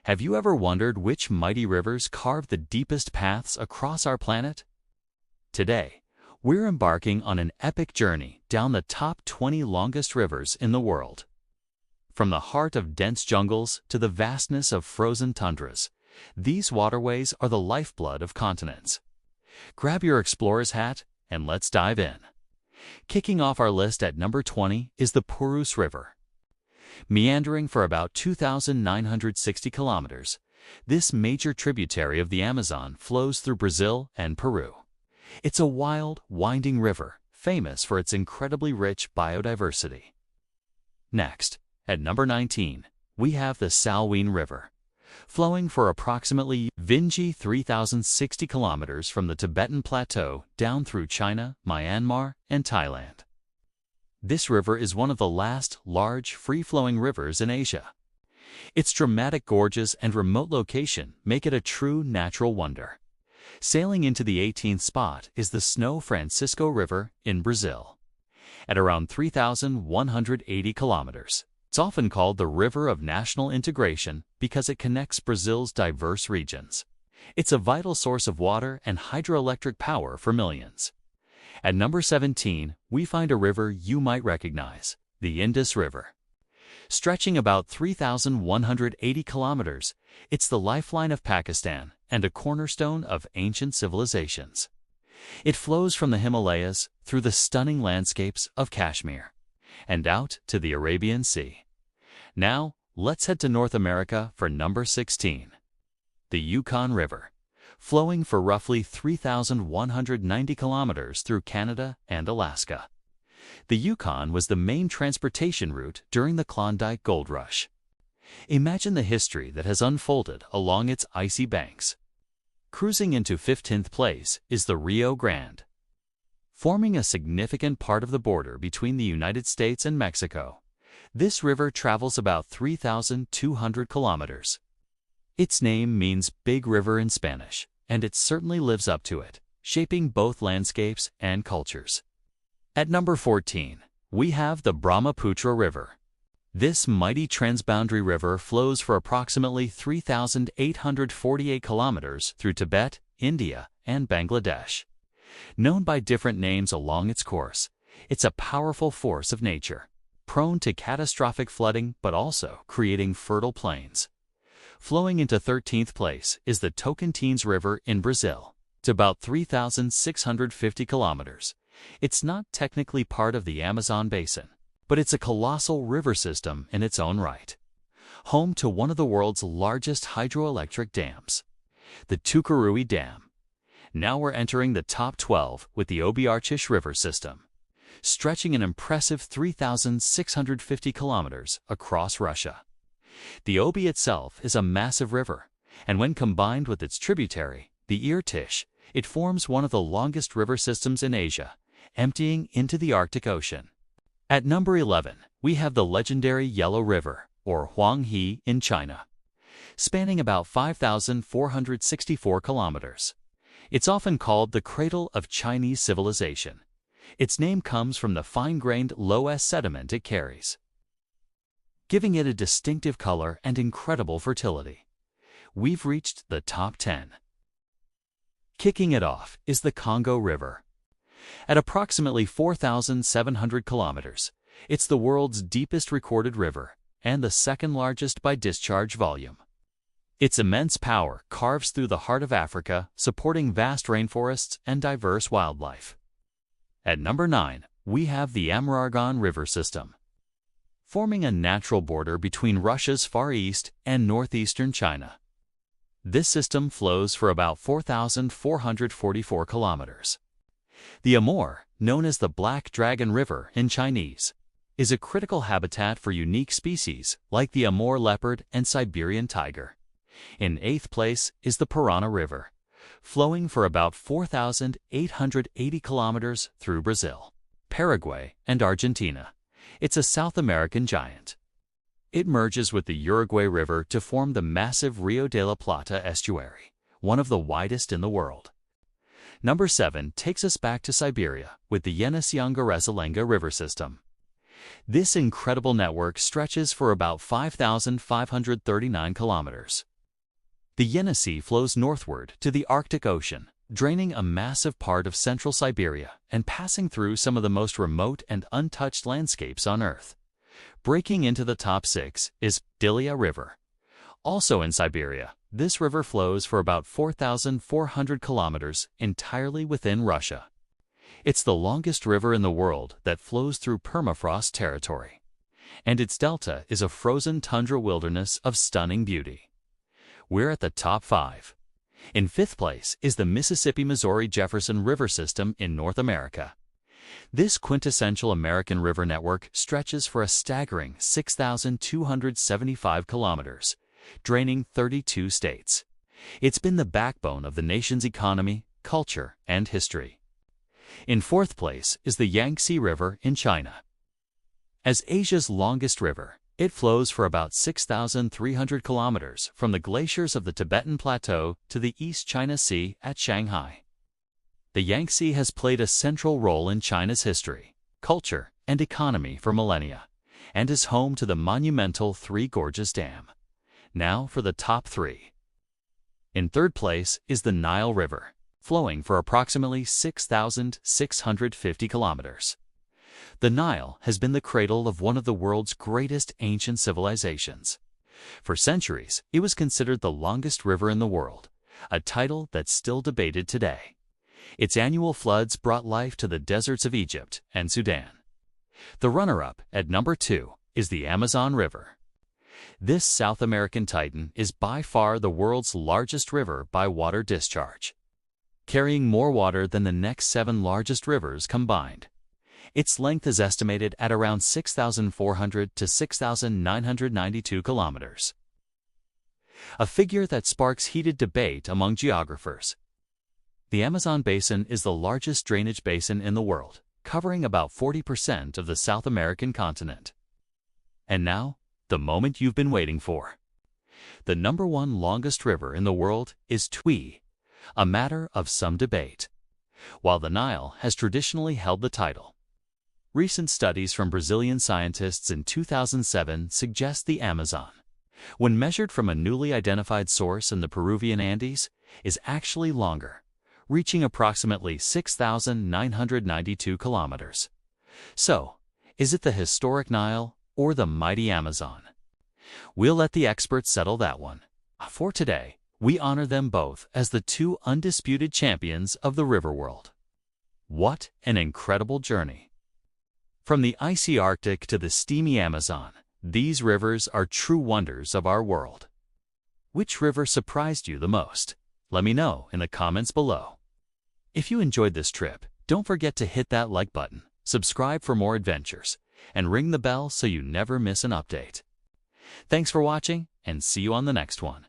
Have you ever wondered which mighty rivers carve the deepest paths across our planet? Today, we're embarking on an epic journey down the top 20 longest rivers in the world. From the heart of dense jungles to the vastness of frozen tundras, these waterways are the lifeblood of continents. Grab your explorer's hat and let's dive in. Kicking off our list at number 20 is the Purus River. Meandering for about 2,960 kilometers, this major tributary of the Amazon flows through Brazil and Peru. It's a wild, winding river, famous for its incredibly rich biodiversity. Next, at number 19, we have the Salween River, flowing for approximately 3,060 kilometers from the Tibetan Plateau down through China, Myanmar, and Thailand. This river is one of the last large, free-flowing rivers in Asia. Its dramatic gorges and remote location make it a true natural wonder. Sailing into the 18th spot is the São Francisco River in Brazil. At around 3,180 kilometers, it's often called the River of National Integration because it connects Brazil's diverse regions. It's a vital source of water and hydroelectric power for millions. At number 17, we find a river you might recognize, the Indus River. Stretching about 3,180 kilometers, it's the lifeline of Pakistan and a cornerstone of ancient civilizations. It flows from the Himalayas through the stunning landscapes of Kashmir and out to the Arabian Sea. Now, let's head to North America for number 16. The Yukon River, flowing for roughly 3,190 kilometers through Canada and Alaska. The Yukon was the main transportation route during the Klondike Gold Rush. Imagine the history that has unfolded along its icy banks. Cruising into 15th place is the Rio Grande. Forming a significant part of the border between the United States and Mexico, this river travels about 3,200 kilometers. Its name means Big River in Spanish, and it certainly lives up to it, shaping both landscapes and cultures. At number 14, we have the Brahmaputra River. This mighty transboundary river flows for approximately 3,848 kilometers through Tibet, India, and Bangladesh. Known by different names along its course, it's a powerful force of nature, prone to catastrophic flooding but also creating fertile plains. Flowing into 13th place is the Tocantins River in Brazil. It's about 3,650 kilometers. It's not technically part of the Amazon basin, but it's a colossal river system in its own right. Home to one of the world's largest hydroelectric dams, the Tucuruí Dam. Now we're entering the top 12 with the Obiartish River system, stretching an impressive 3,650 kilometers across Russia. The Obi itself is a massive river, and when combined with its tributary, the Irtysh, it forms one of the longest river systems in Asia, emptying into the Arctic Ocean. At number 11, we have the legendary Yellow River, or Huanghe in China, spanning about 5,464 kilometers. It's often called the cradle of Chinese civilization. Its name comes from the fine-grained loess sediment it carries, giving it a distinctive color and incredible fertility. We've reached the top 10. Kicking it off is the Congo River. At approximately 4,700 kilometers, it's the world's deepest recorded river and the second largest by discharge volume. Its immense power carves through the heart of Africa, supporting vast rainforests and diverse wildlife. At number 9, we have the Amarargan River system, forming a natural border between Russia's Far East and northeastern China. This system flows for about 4,444 kilometers. The Amur, known as the Black Dragon River in Chinese, is a critical habitat for unique species like the Amur leopard and Siberian tiger. In 8th place is the Parana River, flowing for about 4,880 kilometers through Brazil, Paraguay, and Argentina. It's a South American giant. It merges with the Uruguay River to form the massive Rio de la Plata estuary, one of the widest in the world. Number 7 takes us back to Siberia with the Yenisei-Ungarezilenga River system. This incredible network stretches for about 5,539 kilometers, The Yenisei flows northward to the Arctic Ocean, draining a massive part of central Siberia and passing through some of the most remote and untouched landscapes on Earth. Breaking into the top 6 is Dilia River. Also in Siberia, this river flows for about 4,400 kilometers entirely within Russia. It's the longest river in the world that flows through permafrost territory, and its delta is a frozen tundra wilderness of stunning beauty. We're at the top 5. In 5th place is the Mississippi-Missouri-Jefferson River System in North America. This quintessential American river network stretches for a staggering 6,275 kilometers, draining 32 states. It's been the backbone of the nation's economy, culture, and history. In 4th place is the Yangtze River in China. As Asia's longest river, it flows for about 6,300 kilometers from the glaciers of the Tibetan Plateau to the East China Sea at Shanghai. The Yangtze has played a central role in China's history, culture, and economy for millennia, and is home to the monumental Three Gorges Dam. Now for the top 3. In 3rd place is the Nile River, flowing for approximately 6,650 kilometers. The Nile has been the cradle of one of the world's greatest ancient civilizations. For centuries, it was considered the longest river in the world, a title that's still debated today. Its annual floods brought life to the deserts of Egypt and Sudan. The runner-up at number 2 is the Amazon River. This South American titan is by far the world's largest river by water discharge, carrying more water than the next 7 largest rivers combined. Its length is estimated at around 6,400 to 6,992 kilometers, a figure that sparks heated debate among geographers. The Amazon Basin is the largest drainage basin in the world, covering about 40% of the South American continent. And now, the moment you've been waiting for. The number 1 longest river in the world is Tui, a matter of some debate, while the Nile has traditionally held the title. Recent studies from Brazilian scientists in 2007 suggest the Amazon, when measured from a newly identified source in the Peruvian Andes, is actually longer, reaching approximately 6,992 kilometers. So, is it the historic Nile or the mighty Amazon? We'll let the experts settle that one. For today, we honor them both as the 2 undisputed champions of the river world. What an incredible journey! From the icy Arctic to the steamy Amazon, these rivers are true wonders of our world. Which river surprised you the most? Let me know in the comments below. If you enjoyed this trip, don't forget to hit that like button, subscribe for more adventures, and ring the bell so you never miss an update. Thanks for watching, and see you on the next one.